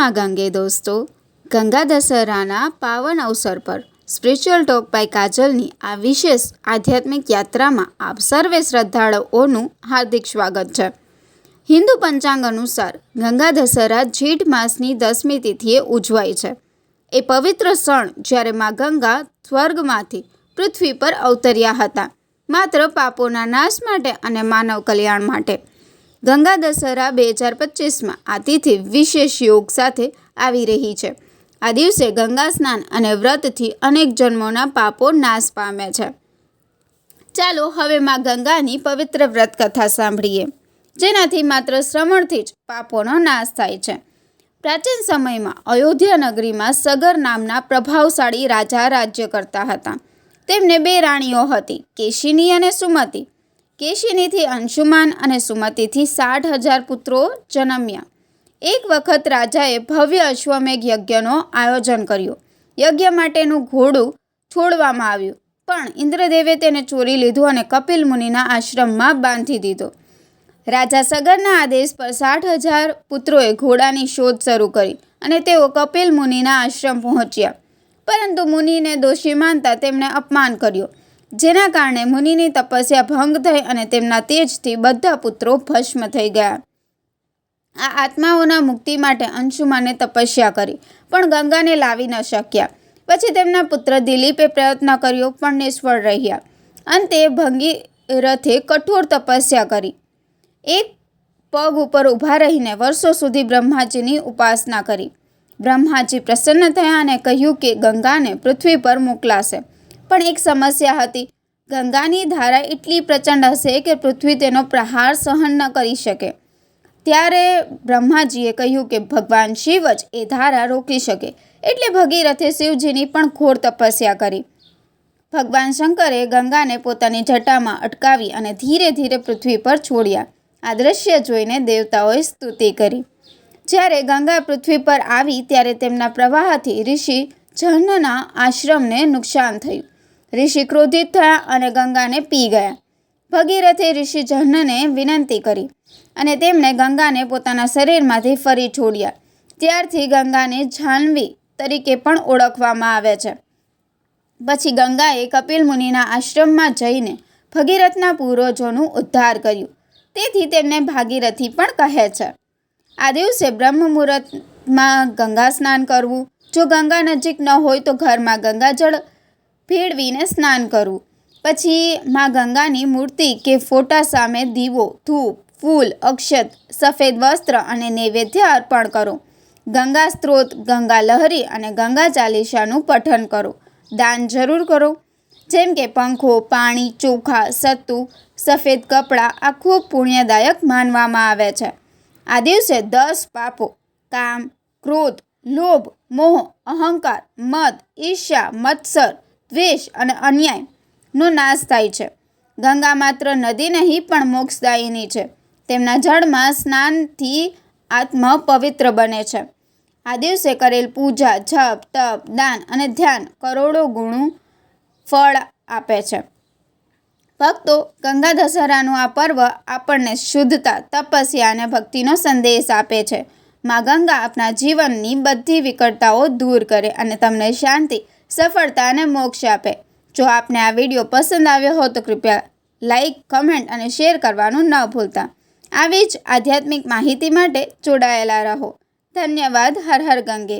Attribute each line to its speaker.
Speaker 1: માં ગંગે દોસ્તો, ગંગા દશહરાના પાવન અવસર પર સ્પિરિચ્યુઅલ ટોક બાય કાજલની આ વિશેષ આધ્યાત્મિક યાત્રામાં આપ સર્વે શ્રદ્ધાળુઓનું હાર્દિક સ્વાગત છે. હિન્દુ પંચાંગ અનુસાર ગંગા દશહરા જેઠ માસની 10મી તિથિએ ઉજવાય છે. એ પવિત્ર ક્ષણ જ્યારે માં ગંગા સ્વર્ગમાંથી પૃથ્વી પર અવતર્યા હતા, માત્ર પાપોના નાશ માટે અને માનવ કલ્યાણ માટે. ગંગા દશહરા 2025માં આ તિથિ વિશેષ યોગ સાથે આવી રહી છે. આ દિવસે ગંગા સ્નાન અને વ્રતથી અનેક જન્મોના પાપો નાશ પામે છે. ચાલો હવે માં ગંગાની પવિત્ર વ્રત કથા સાંભળીએ, જેનાથી માત્ર શ્રવણથી જ પાપોનો નાશ થાય છે. પ્રાચીન સમયમાં અયોધ્યા નગરીમાં સગર નામના પ્રભાવશાળી રાજા રાજ્ય કરતા હતા. તેમને 2 રાણીઓ હતી, કેશિની અને સુમતિ. કેશિનીથી અંશુમાન અને સુમતિથી 60,000 પુત્રો જન્મ્યા. એક વખત રાજાએ ભવ્ય અશ્વમેઘ યજ્ઞનો આયોજન કર્યું. યજ્ઞ માટેનું ઘોડું છોડવામાં આવ્યું, પણ ઇન્દ્રદેવે તેને ચોરી લીધું અને કપિલ મુનિના આશ્રમમાં બાંધી દીધો. રાજા સગરના આદેશ પર 60,000 પુત્રોએ ઘોડાની શોધ શરૂ કરી અને તેઓ કપિલ મુનિના આશ્રમ પહોંચ્યા. પરંતુ મુનિને દોષી માનતા તેમણે અપમાન કર્યું, જેના કારણે મુનિની તપસ્યા ભંગ થઈ અને તેમના તેજથી બધા પુત્રો ભસ્મ થઈ ગયા. આ આત્માઓના મુક્તિ માટે અંશુમાને તપસ્યા કરી, પણ ગંગાને લાવી ન શક્યા. પછી તેમના પુત્ર દિલીપે પ્રયત્ન કર્યો, પણ નિષ્ફળ રહ્યા. અંતે ભગીરથે કઠોર તપસ્યા કરી. એક પગ ઉપર ઊભા રહીને વર્ષો સુધી બ્રહ્માજીની ઉપાસના કરી. બ્રહ્માજી પ્રસન્ન થયા અને કહ્યું કે ગંગાને પૃથ્વી પર મોકલાશે. પણ એક સમસ્યા હતી. ગંગાની ધારા એટલી પ્રચંડ હશે કે પૃથ્વી તેનો પ્રહાર સહન ન કરી શકે. ત્યારે બ્રહ્માજીએ કહ્યું કે ભગવાન શિવ જ એ ધારા રોકી શકે. એટલે ભગીરથે શિવજીની પણ ઘોર તપસ્યા કરી. ભગવાન શંકરે ગંગાને પોતાની જટામાં અટકાવી અને ધીરે ધીરે પૃથ્વી પર છોડ્યા. આ દ્રશ્ય જોઈને દેવતાઓએ સ્તુતિ કરી. જ્યારે ગંગા પૃથ્વી પર આવી ત્યારે તેમના પ્રવાહથી ઋષિ જહ્નના આશ્રમને નુકસાન થયું. ઋષિ ક્રોધિત થયા અને ગંગાને પી ગયા. ભગીરથે ઋષિ જહ્નને વિનંતી કરી અને તેમણે ગંગાને પોતાના શરીરમાંથી ફરી છોડ્યા. ત્યારથી ગંગાને જાહ્નવી તરીકે પણ ઓળખવામાં આવે છે. પછી ગંગાએ કપિલ મુનિના આશ્રમમાં જઈને ભગીરથના પૂર્વજોનું ઉદ્ધાર કર્યું. તેથી તેમને ભાગીરથી પણ કહે છે. આ દિવસે બ્રહ્મ મુહૂર્તમાં ગંગા સ્નાન કરવું. જો ગંગા નજીક ન હોય તો ઘરમાં ગંગાજળ ભેળવીને સ્નાન કરવું. પછી માં ગંગાની મૂર્તિ કે ફોટા સામે દીવો, ધૂપ, ફૂલ, અક્ષત, સફેદ વસ્ત્ર અને નૈવેદ્ય અર્પણ કરો. ગંગા સ્ત્રોત, ગંગા લહરી અને ગંગા ચાલીસાનું પઠન કરો. દાન જરૂર કરો, જેમ કે પંખો, પાણી, ચોખા, સત્તુ, સફેદ કપડાં. આ ખૂબ પુણ્યદાયક માનવામાં આવે છે. આ દિવસે 10 પાપો કામ, ક્રોધ, લોભ, મોહ, અહંકાર, મદ, ઈર્ષ્યા, મત્સર, દ્વેષ અને અન્યાયનો નાશ થાય છે. ગંગા માત્ર નદી નહીં પણ મોક્ષદાયિની છે. તેમના જળમાં સ્નાનથી આત્મા પવિત્ર બને છે. આ દિવસે કરેલ પૂજા, જપ, તપ, દાન અને ધ્યાન કરોડો ગુણું ફળ આપે છે. ભક્તો, ગંગા દશહરાનું આ પર્વ આપણને શુદ્ધતા, તપસ્યા અને ભક્તિનો સંદેશ આપે છે. માં ગંગા આપણા જીવનની બધી વિકટતાઓ દૂર કરે અને તમને શાંતિ, સફળતા અને મોક્ષ આપે. જો આપને આ વિડીયો પસંદ આવ્યો હોય તો કૃપયા લાઈક, કમેન્ટ અને શેર કરવાનું ન ભૂલતા. આવી જ આધ્યાત્મિક માહિતી માટે જોડાયેલા રહો. ધન્યવાદ. હર હર ગંગે.